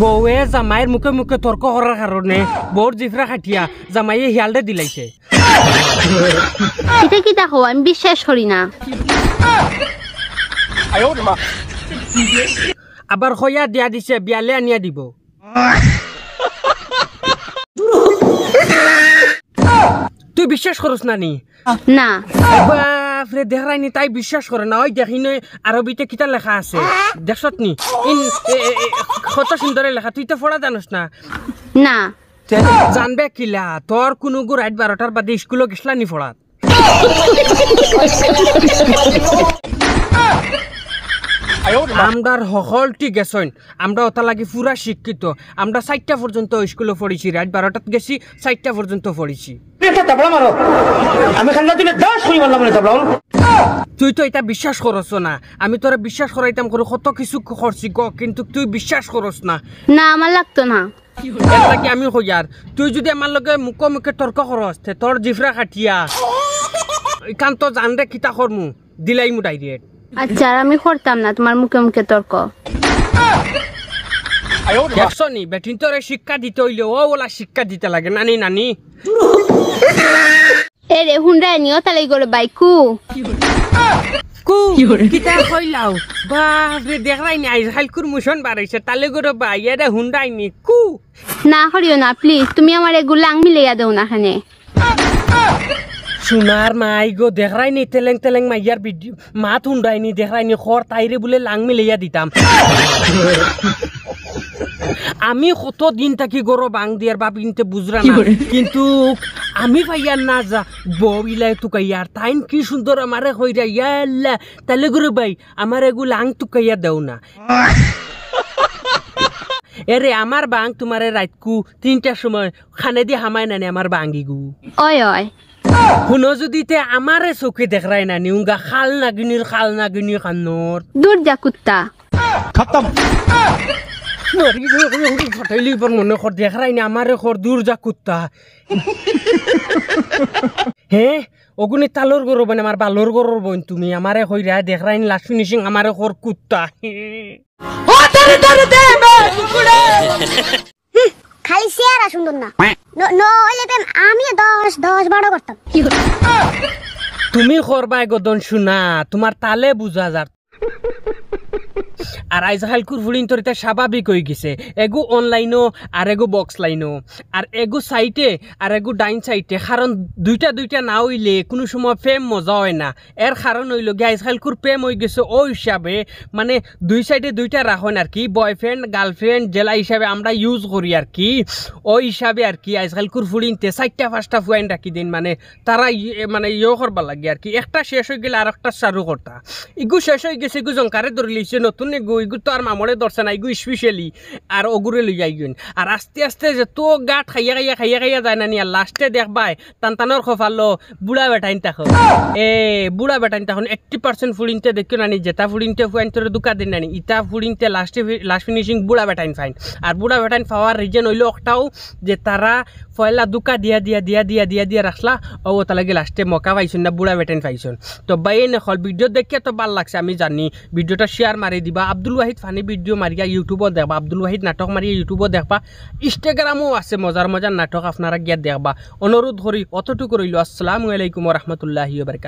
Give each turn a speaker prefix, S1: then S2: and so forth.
S1: বউয়ে জামাইয়ের মুখে মুখে তর্ক করার কারণে বউর জিফরা খাটিয়া জামাইয়ে হিয়ালদে দিলাইছে।
S2: এটা কি দেখো আমি বিশ্বাস করি না।
S1: আবার খয়া দিয়া দিছে বিয়ালে আনিয়া দিব। তুই বিশ্বাস করস না নি?
S2: না
S1: বাপরে দেখাইনি তাই বিশ্বাস করে না। ওই দেখি নয় আরবিতে কিতা লেখা আছে দেখছত নি? কত সুন্দরে লেখা, তুই তো পড়া জানোস না?
S2: না
S1: জানবে কিলা তোর কোনো গু রাত 12টার বাদে স্কুলে গেছলা নি পড়াত? আমরার সকলটি গেছেন, আমরা ওটা লাগি পুরা শিক্ষিত। আমরা 4টা পর্যন্ত স্কুলে পড়েছি, রাত 12টাত গেছি 4টা পর্যন্ত পড়েছি। তুই তো এটা বিশ্বাস করছ না। আমি তোরা বিশ্বাস করাইতাম করে কত কিছু করছি কিন্তু তুই বিশ্বাস করস না।
S2: না আমার লাগতো না।
S1: এটা কি আমি কই আর তুই যদি আমার লগে মুখে তর্ক করস তোর জিফরা কাটিয়া কান তো জানরে কিতা করমু দিলাই মু ডাইরেক্ট।
S2: আচ্ছা আমি করতাম না তোমার মুখে মুখে তর্ক।
S1: দেখছ নি বেটিন তোরে শিক্ষা দিতে হইলে ও ওলা শিক্ষা দিতে লাগে নানি নানি।
S2: এ রে হুন্ডা নিও তালাই করে বাইকু
S1: কু কিতা কইলাও বাপরে দেখলাই নি আইজকালকুর মুশন বাড়াইছে তালে করে বাই এটা হুন্ডাই নি কু
S2: না করিও না প্লিজ। তুমি আমার এগুলো আংমি লেগা দেও না খানে।
S1: সোনার মাই গো দেখরাই নি তেলেং তেলেং মাইয়ার ভিডিও মাত হুন্ডাই নি দেখরাই নি খর তাইরে বলে লাংমি লইয়া দিতাম। আমি কত দিন থাকি গরো বাং দিয়ার বাপ কিনতে বুঝরা না কিন্তু আমি ভাইয়ার না যা বইলাই তুকাইয়ার তাইন কি সুন্দর আমারে কইরা ইয়াল্লা তালে গরো ভাই আমার এগুলো আং তুকাইয়া দেও না। এরে আমার বাং তোমারে রাতকু 3টার সময় খানে দিয়ে হামায় নানি আমার বাঙ্গিগু।
S2: ওই ওই
S1: শুনো যদি তে আমারে চোখে দেখরাই না নিউঙ্গা খাল নাগিনীর কান্নর
S2: দূর যা কুত্তা
S1: খতম ফটাইলি পর মনে কর দেখরাই না আমারে খর দূর যা কুত্তা। হে অগুনি তালোর গরু মানে আমার বালোর গরুর বোন তুমি আমারে কইরা দেখরাই না লাস্ট ফিনিশিং আমারে খর কুত্তা।
S3: খালি চেহারা সুন্দর না নইলে আমি 10-12 করতাম।
S1: তুমি করবা গদন শুনা তোমার তালে বুঝা যার। আর আইজকালকুর ফুলিন তোর এটা স্বাভাবিক হয়ে গেছে এগু অনলাইনও আর এগু বক্স লাইনও আর এগু সাইটে আর এগু ডাইন সাইটে। কারণ দুইটা না হইলে কোনো সময় প্রেম মজা হয় না। এর কারণ হইল গিয়ে আইজকালকুর প্রেম হয়ে গেছে ও হিসাবে মানে দুই সাইডে দুইটা রাখেন আর কি বয়ফ্রেন্ড গার্লফ্রেন্ড জেলা হিসাবে আমরা ইউজ করি আর কি। ওই হিসাবে আর কি আইজকালকুর ফুলিনতে 4টা-5টা ফুয়াইন রাখি দিন মানে তারা মানে ইয়ে করবার লাগে আর কি। একটা শেষ হয়ে গেলে আর একটা চালু করতা। ইগু শেষ হয়ে গেছে ইগু জঙ্কারে ধরে লিছে নতুন এগু ইগু তো আর মামরে ধরছে না ইগু স্পেশালি আর অগুরে লই যাইগুন। আর আস্তে আস্তে যে তো গাট খাইয়া যায় না নিয়া লাস্টে দেখবাই টানটানোর খোফালো বুড়া বেটাইন থাকো বুড়া বেটাইন তখন 80% ফুড়িনতে দেখো নানি যেটা ফুড়িনতে ফুয়াইন তোর দুকা দিন নানি ইটা ফুড়িনতে লাস্ট ফিনিশিং বুড়া বেটাইন ফাইন। আর বুড়া বেটাইন পাওয়ার রিজন হইলো একটাও যে তারা পয়লা দুকা দিয়া রাখলা ও তালাগে লাস্টে মকা পাইছুন না বুড়া বেটাইন পাইছুন। তো বাইয়ে নকল ভিডিও দেখিয়ে তো ভাল লাগছে আমি জানি ভিডিওটা শেয়ার মারি দিবা। আব্দুল ওয়াহিদ ফানি ভিডিও মারিয়া ইউটিউবও দেখবা আব্দুল ওয়াহিদ নাটক মারিয়া ইউটিউবও দেখবা ইনস্টাগ্রামও আছে মজার নাটক আপনারা গিয়া দেখবা। অনুরোধ করি অতটুকু রইল। আসসালামু আলাইকুম ওয়া রাহমাতুল্লাহি ওয়া বারাকাতুহু।